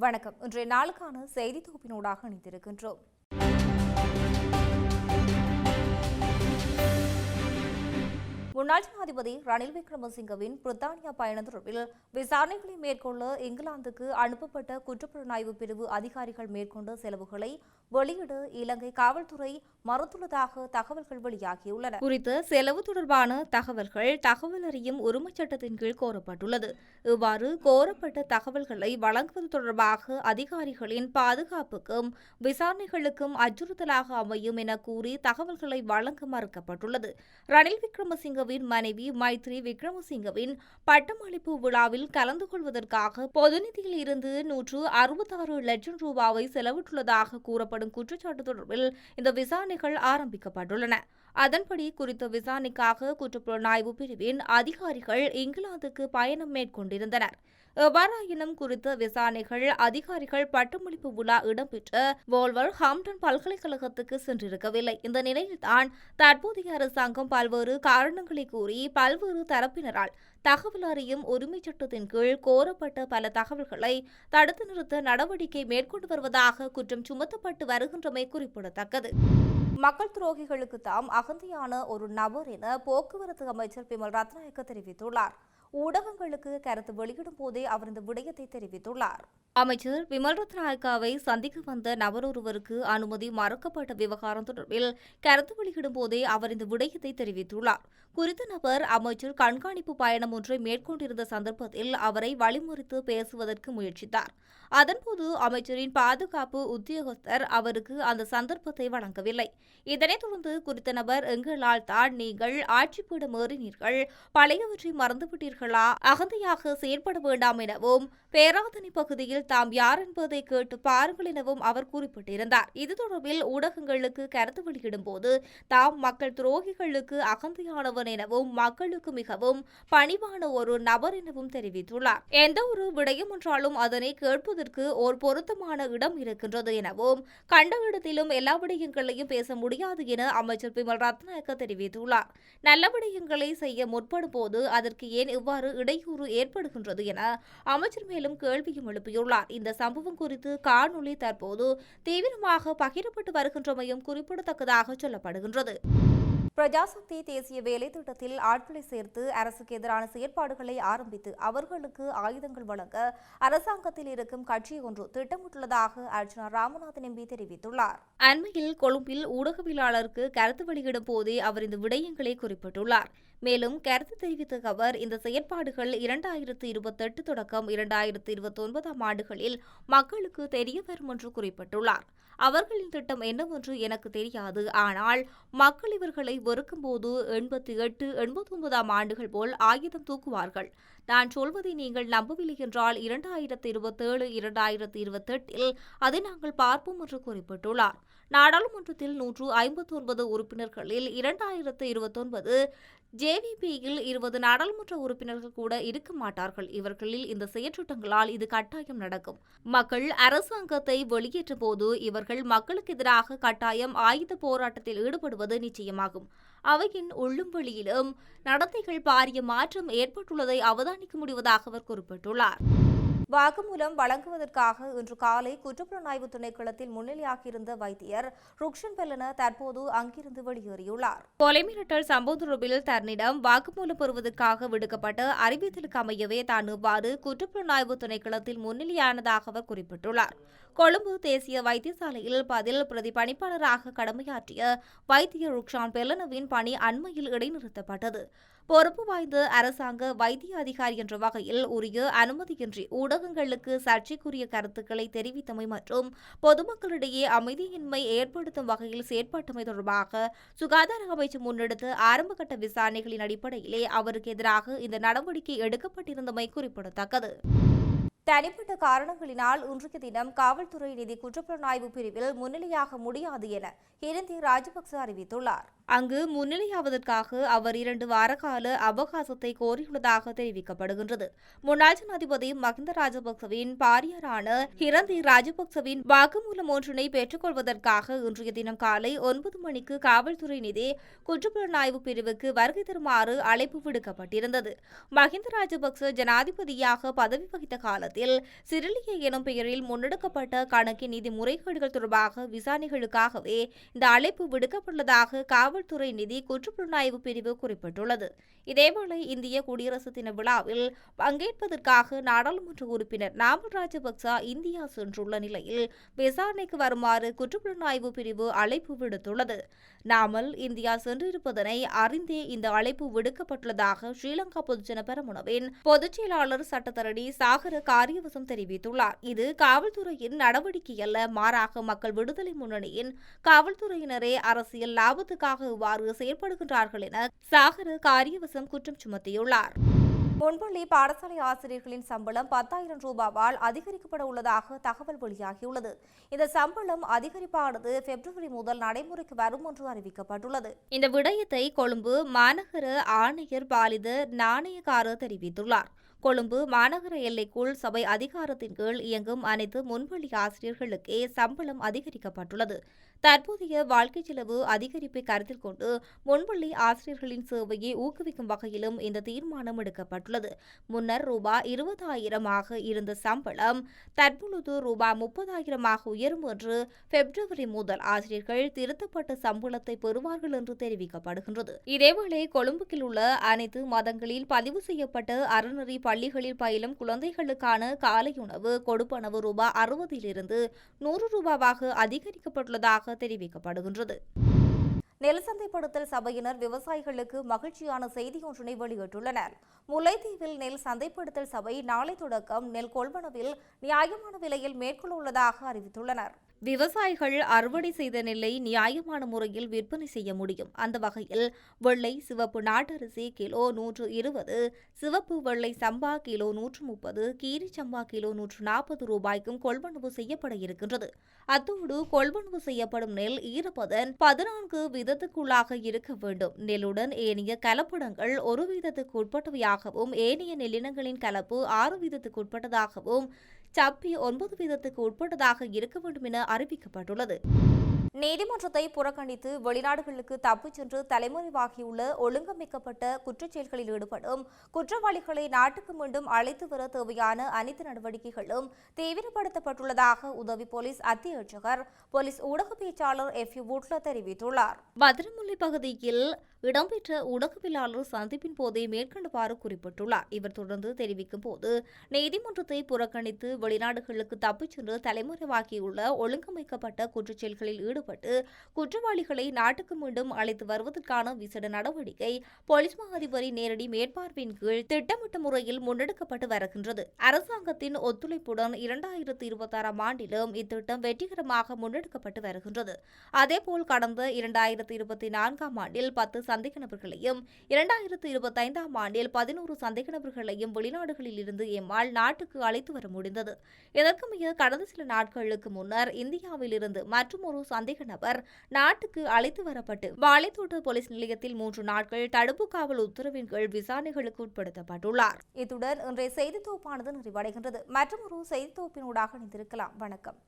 வணக்கம். இன்றைய நாளுக்கான செய்தி தொகுப்பினூடாக இணைந்திருக்கின்றோம். முன்னாள் ஜனாதிபதி ரணில் விக்ரமசிங்கவின் பிரித்தானியா பயணம் தொடர்பில் விசாரணைகளை மேற்கொள்ள இங்கிலாந்துக்கு அனுப்பப்பட்ட குற்றப்புலனாய்வு பிரிவு அதிகாரிகள் மேற்கொண்ட செலவுகளை வெளியிட இலங்கை காவல்துறை மறுத்துள்ளதாக தகவல்கள் வெளியாகியுள்ளன. குறித்த செலவு தொடர்பான தகவல்கள் தகவல் அறியும் உரிமைச் சட்டத்தின் கீழ் கோரப்பட்டுள்ளது. இவ்வாறு கோரப்பட்ட தகவல்களை வழங்குவது தொடர்பாக அதிகாரிகளின் பாதுகாப்புக்கும் விசாரணைகளுக்கும் அச்சுறுத்தலாக அமையும் என கூறி தகவல்களை வழங்க மறுக்கப்பட்டுள்ளது. ரணில் விக்ரமசிங்க மனைவி மைத்ரி விக்ரமசிங்கவின் பட்டமளிப்பு விழாவில் கலந்து கொள்வதற்காக பொது நிதியில் இருந்து 166 லட்சம் ரூபாவை செலவிட்டுள்ளதாக கூறப்படும் குற்றச்சாட்டு தொடர்பில் இந்த விசாரணைகள் ஆரம்பிக்கப்பட்டுள்ளன. அதன்படி குறித்த விசாரணைக்காக குற்றப்புலனாய்வு பிரிவின் அதிகாரிகள் இங்கிலாந்துக்கு பயணம் மேற்கொண்டிருந்தனர். எவ்வாறாயினும் குறித்த விசாரணைகள் அதிகாரிகள் பட்டமளிப்பு விழா இடம்பெற்ற வோல்வர் ஹாம்டன் பல்கலைக்கழகத்துக்கு சென்றிருக்கவில்லை. இந்த நிலையில்தான் தற்போதைய அரசாங்கம் பல்வேறு காரணங்களை கூறி பல்வேறு தரப்பினரால் தகவல் அறியும் உரிமைச் சட்டத்தின் கீழ் கோரப்பட்ட பல தகவல்களை தடுத்து நிறுத்த நடவடிக்கை மேற்கொண்டு வருவதாக குற்றம் சுமத்தப்பட்டு வருகின்றமை குறிப்பிடத்தக்கது. மக்கள் துரோகிகளுக்கு தாம் அகந்தையான ஒரு நபர் என போக்குவரத்து அமைச்சர் பிமல் ரத்நாயக்க தெரிவித்துள்ளார். ஊடகங்களுக்கு கருத்து வெளியிடும் போதே அவர் இந்த விடயத்தை தெரிவித்துள்ளார். அமைச்சர் விமல் ரத்நாயக்காவை சந்திக்க வந்த நபர் ஒருவருக்கு அனுமதி மறுக்கப்பட்ட விவகாரம் தொடர்பில் கருத்து வெளியிடும் போதே அவர் இந்த விடயத்தை தெரிவித்துள்ளார். குறித்த நபர் அமைச்சர் கண்காணிப்பு பயணம் ஒன்றை மேற்கொண்டிருந்த சந்தர்ப்பத்தில் அவரை வழிமறித்து பேசுவதற்கு முயற்சித்தார். அதன்போது அமைச்சரின் பாதுகாப்பு உத்தியோகஸ்தர் அவருக்கு அந்த சந்தர்ப்பத்தை வழங்கவில்லை. இதனைத் தொடர்ந்து குறித்த நபர் எங்களால் தான் நீங்கள் ஆட்சிப்பீடம் ஏறினீர்கள், பழையவற்றை மறந்துவிட்டீர்களா, அகந்தையாக செயற்பட வேண்டாம் எனவும் பேராதனை பகுதியில் தாம் யார் என்பதை கேட்டு பாருங்கள் எனவும் அவர் குறிப்பிட்டிருந்தார். இது தொடர்பில் ஊடகங்களுக்கு கருத்து வெளியிடும் போது தாம் மக்கள் துரோகிகளுக்கு அகந்தையானவன் எனவும் மக்களுக்கு மிகவும் பணிவான ஒரு நபர் எனவும் தெரிவித்துள்ளார். எந்த ஒரு விடயம் என்றாலும் அதனை கேட்பதற்கு ஒரு பொருத்தமான இடம் இருக்கின்றது எனவும் கண்ட இடத்திலும் எல்லா விடயங்களையும் பேச முடியாது என அமைச்சர் பிமல் ரத்நாயக்க தெரிவித்துள்ளார். நல்ல விடயங்களை செய்ய முற்படும் போது அதற்கு ஏன் இவ்வாறு இடையூறு ஏற்படுகின்றது என அமைச்சர் மேலும் கேள்வியும் எழுப்பியுள்ளார். இந்த சம்பவம் குறித்து காணொலி தற்போது தீவிரமாக பகிரப்பட்டு வருகின்றமையும் குறிப்பிடத்தக்கதாக சொல்லப்படுகின்றது. பிரஜாசக்தி தேசிய வேலை திட்டத்தில் ஆட்களை சேர்த்து அரசுக்கு எதிரான செயற்பாடுகளை ஆரம்பித்து அவர்களுக்கு ஆயுதங்கள் வழங்க அரசாங்கத்தில் இருக்கும் கட்சி ஒன்று திட்டமிட்டுள்ளதாக அர்ஜுனா ராமநாதன் எம்பி தெரிவித்துள்ளார். அண்மையில் கொழும்பில் ஊடகவியலாளருக்கு கருத்து வெளியிடும் போதே அவர் இந்த விடயங்களை குறிப்பிட்டுள்ளார். மேலும் கருத்து தெரிவித்த அவர் இந்த செயற்பாடுகள் 2028 தொடக்கம் 2029 ஆண்டுகளில் மக்களுக்கு தெரிய வரும் என்று குறிப்பிட்டுள்ளார். அவர்களின் திட்டம் என்னவென்று எனக்கு தெரியாது, ஆனால் மக்கள் இவர்களை வெறுக்கும்போது 88, 89 ஆண்டுகள் போல் ஆயுதம் தூக்குவார்கள். நான் சொல்வதை நீங்கள் நம்பவில்லை என்றால் 2027, 2028 அதை நாங்கள் பார்ப்போம் என்று குறிப்பிட்டுள்ளார். நாடாளுமன்றத்தில் 159 உறுப்பினர்களில் 2029 ஜேவிபியில் 20 நாடாளுமன்ற உறுப்பினர்கள் கூட இருக்க மாட்டார்கள். இவர்களில் இந்த செயற்றிட்டங்களால் இது கட்டாயம் நடக்கும். மக்கள் அரசாங்கத்தை வெளியேற்றும் போது இவர்கள் மக்களுக்கு எதிராக கட்டாயம் ஆயுத போராட்டத்தில் ஈடுபடுவது நிச்சயமாகும். அவையின் உள்ளும் வெளியிலும் நடத்தைகள் பாரிய மாற்றம் ஏற்பட்டுள்ளதை அவதானிக்க முடிவதாக அவர் குறிப்பிட்டுள்ளார். வாக்குமூலம் வழங்குவதற்காக இன்று காலை குற்றப்புலனாய்வு திணைக்களத்தில் முன்னிலையாகியிருந்த வைத்தியர் ருக்ஷன் பெல்லன தற்போது அங்கிருந்து வெளியேறியுள்ளார். கொலை மிரட்டல் சம்பவம் தொடர்பில் தன்னிடம் வாக்குமூலம் பெறுவதற்காக விடுக்கப்பட்ட அறிவித்தலுக்கு அமையவே தான் இவ்வாறு குற்றப்புலனாய்வு திணைக்களத்தில் முன்னிலையானதாக அவர் குறிப்பிட்டுள்ளார். கொழும்பு தேசிய வைத்தியசாலையில் பதில் பிரதி பணிப்பாளராக கடமையாற்றிய வைத்தியர் ருக்ஷான் பெல்லனவின் பணி அண்மையில் இடைநிறுத்தப்பட்டது. பொறுப்பு வாய்ந்த அரசாங்க வைத்திய அதிகாரி என்ற வகையில் உரிய அனுமதியின்றி ஊடகங்களுக்கு சர்ச்சைக்குரிய கருத்துக்களை தெரிவித்தமை மற்றும் பொதுமக்களிடையே அமைதியின்மை ஏற்படுத்தும் வகையில் செயற்பட்டமை தொடர்பாக சுகாதார அமைச்சு முன்னெடுத்த ஆரம்பகட்ட விசாரணைகளின் அடிப்படையிலே அவருக்கு எதிராக இந்த நடவடிக்கை எடுக்கப்பட்டிருந்தமை குறிப்பிடத்தக்கது. தனிப்பட்ட காரணங்களினால் இன்றைய தினம் காவல்துறை நிதி குற்றப்புலனாய்வு பிரிவில் முன்னிலையாக முடியாது என ஹிரந்தி ராஜபக்ச அறிவித்துள்ளார். அங்கு முன்னிலையாவதற்காக அவர் 2 வார கால அவகாசத்தை கோரியுள்ளதாக தெரிவிக்கப்படுகின்றது. முன்னாள் ஜனாதிபதி மஹிந்த ராஜபக்சவின் பாரியாரான ஹிரந்தி ராஜபக்சவின் வாக்குமூலம் ஒன்றினை பெற்றுக் கொள்வதற்காக இன்றைய தினம் காலை 9 மணிக்கு காவல்துறை நிதி குற்றப்புலனாய்வு பிரிவுக்கு வருகை தருமாறு அழைப்பு விடுக்கப்பட்டிருந்தது. மஹிந்த ராஜபக்ச ஜனாதிபதியாக பதவி வகித்த காலத்தில் சிறிலிய எனும் பெயரில் முன்னெடுக்கப்பட்ட கணக்கின் நிதி முறைகேடுகள் தொடர்பாக விசாரணைகளுக்காகவே இந்த அழைப்பு விடுக்கப்பட்டுள்ளதாக காவல்துறை நிதி குற்றப்புலனாய்வு பிரிவு குறிப்பிட்டுள்ளது. இதேவேளை இந்திய குடியரசு தின விழாவில் பங்கேற்பதற்காக நாடாளுமன்ற உறுப்பினர் நாமல் ராஜபக்ச இந்தியா சென்றுள்ள நிலையில் விசாரணைக்கு வருமாறு குற்றப்புலனாய்வு பிரிவு அழைப்பு விடுத்துள்ளது. நாமல் இந்தியா சென்றிருப்பதனை அறிந்தே இந்த அழைப்பு விடுக்கப்பட்டுள்ளதாக ஸ்ரீலங்கா பொதுஜன பெரமுனவின் பொதுச் செயலாளர் சட்டத்தரணி சாகர காரியவசம் தெரிவித்துள்ளார். இது காவல்துறையின் நடவடிக்கை அல்ல, மாறாக மக்கள் விடுதலை முன்னணியின் காவல்துறையினரே அரசியல் லாபத்துக்காக இவ்வாறு செயற்படுகின்றார்கள் என சாகர காரியவசம் குற்றம் சுமத்தியுள்ளார். முன்பள்ளி பாடசாலை ஆசிரியர்களின் சம்பளம் 10,000 ரூபாவால் அதிகரிக்கப்பட உள்ளதாக தகவல் வெளியாகியுள்ளது. இந்த சம்பளம் அதிகரிப்பானது பிப்ரவரி முதல் நடைமுறைக்கு வரும் என்று அறிவிக்கப்பட்டுள்ளது. இந்த விடயத்தை கொழும்பு மாநகர ஆணையர் பாலித நாணயக்கார தெரிவித்துள்ளார். கொழும்பு மாநகர எல்லைக்குள் சபை அதிகாரத்தின் கீழ் இயங்கும் அனைத்து முன்பள்ளி ஆசிரியர்களுக்கே சம்பளம் அதிகரிக்கப்பட்டுள்ளது. தற்போதைய வாழ்க்கை செலவு அதிகரிப்பை கருத்தில் கொண்டு முன்பள்ளி ஆசிரியர்களின் சேவையை ஊக்குவிக்கும் வகையிலும் இந்த தீர்மானம் எடுக்கப்பட்டுள்ளது. முன்னர் ரூபாய் 20,000 இருந்த சம்பளம் தற்பொழுது ரூபாய் 30,000 உயரும் என்று பிப்ரவரி முதல் ஆசிரியர்கள் திருத்தப்பட்ட சம்பளத்தை பெறுவார்கள் என்று தெரிவிக்கப்படுகின்றது. இதேவேளை கொழும்புக்கில் உள்ள அனைத்து மதங்களில் பதிவு செய்யப்பட்ட அறநெறி பள்ளிகளில் பயிலும் குழந்தைகளுக்கான காலை உணவு கொடுப்பனவு ரூபாய் 60 100 ரூபாவாக அதிகரிக்கப்பட்டுள்ளதாக தெரிவிக்கப்படுகின்றது. நெல் சந்தைப்படுத்தல் சபையினர் விவசாயிகளுக்கு மகிழ்ச்சியான செய்தி ஒன்றினை வெளியிட்டுள்ளனர். முல்லைத்தீவில் நெல் சந்தைப்படுத்தல் சபை நாளை தொடக்கம் நெல் கொள்வனவில் நியாயமான விலையில் மேற்கொள்ள உள்ளதாக அறிவித்துள்ளனர். விவசாயிகள் அறுவடை செய்த நெல்லை நியாயமான முறையில் விற்பனை செய்ய முடியும். அந்த வகையில் வெள்ளை சிவப்பு நாட்டரிசி கிலோ 120, சிவப்பு வெள்ளை சம்பா கிலோ 130, கீரி சம்பா கிலோ 140 ரூபாய்க்கும் கொள்வனவு செய்யப்பட இருக்கின்றது. அத்தோடு கொள்வனவு செய்யப்படும் நெல் ஈரப்பதன் 14 வீதத்துக்குள்ளாக இருக்க வேண்டும். நெல்லுடன் ஏனைய கலப்படங்கள் 1 வீதத்துக்கு உட்பட்டவையாகவும், ஏனைய நெல்லினங்களின் கலப்பு 6 வீதத்துக்கு உட்பட்டதாகவும், சப்பி 9 வீதத்துக்கு உட்பட்டதாக இருக்க வேண்டும் என அறிவிக்கப்பட்டுள்ளது. நீதிமன்றத்தை புறக்கணித்து வெளிநாடுகளுக்கு தப்பிச் சென்று தலைமறைவாகியுள்ள ஒழுங்கமைக்கப்பட்ட குற்றச்செயல்களில் ஈடுபடும் குற்றவாளிகளை நாட்டுக்கு மீண்டும் அழைத்து வர தேவையான அனைத்து நடவடிக்கைகளும் தீவிரப்படுத்தப்பட்டுள்ளதாக உதவி போலீஸ் அத்தியட்சகர் போலீஸ் ஊடக பேச்சாளர் FU வுட்லர் தெரிவித்துள்ளார். பத்திரமுல்லை பகுதியில் இடம்பெற்ற ஊடகவியலாளர் சந்திப்பின் போதே மேற்கண்டவாறு குறிப்பிட்டுள்ளார். இவர் தொடர்ந்து தெரிவிக்கும் போது, நீதிமன்றத்தை புறக்கணித்து வெளிநாடுகளுக்கு தப்பிச் சென்று தலைமறைவாகியுள்ள ஒழுங்கமைக்கப்பட்ட குற்றச்செயல்களில் ஈடுபட்டு குற்றவாளிகளை நாட்டுக்கு மீண்டும் அழைத்து வருவதற்கான விசேட நடவடிக்கை போலீஸ் மா அதிபரின் நேரடி மேற்பார்வையின் கீழ் திட்டமிட்ட முறையில் முன்னெடுக்கப்பட்டு வருகின்றது. அரசாங்கத்தின் ஒத்துழைப்புடன் 2026 ஆண்டிலும் இத்திட்டம் வெற்றிகரமாக முன்னெடுக்கப்பட்டு வருகின்றது. அதேபோல் கடந்த 2024 ஆண்டில் 10 சந்தேக நபர்களையும் 2025 ஆண்டில் 11 சந்தேக நபர்களையும் வெளிநாடுகளில் இருந்து எம்மால் நாட்டுக்கு அழைத்து வர முடிந்தது. இதற்குமைய கடந்த சில நாட்களுக்கு முன்னர் இந்தியாவில் இருந்து மற்றொரு சந்தேக நபர் நாட்டுக்கு அழைத்து வரப்பட்டு வாழைத்தோட்ட போலீஸ் நிலையத்தில் 3 நாட்கள் தடுப்பு காவல் உத்தரவின் கீழ் விசாரணைகளுக்கு உட்படுத்தப்பட்டுள்ளார். இத்துடன் இன்றைய செய்தி தொகுப்பானது நிறைவடைகின்றது. மற்றொரு செய்தி தொகுப்பினூடாக இணைந்திருக்கலாம். வணக்கம்.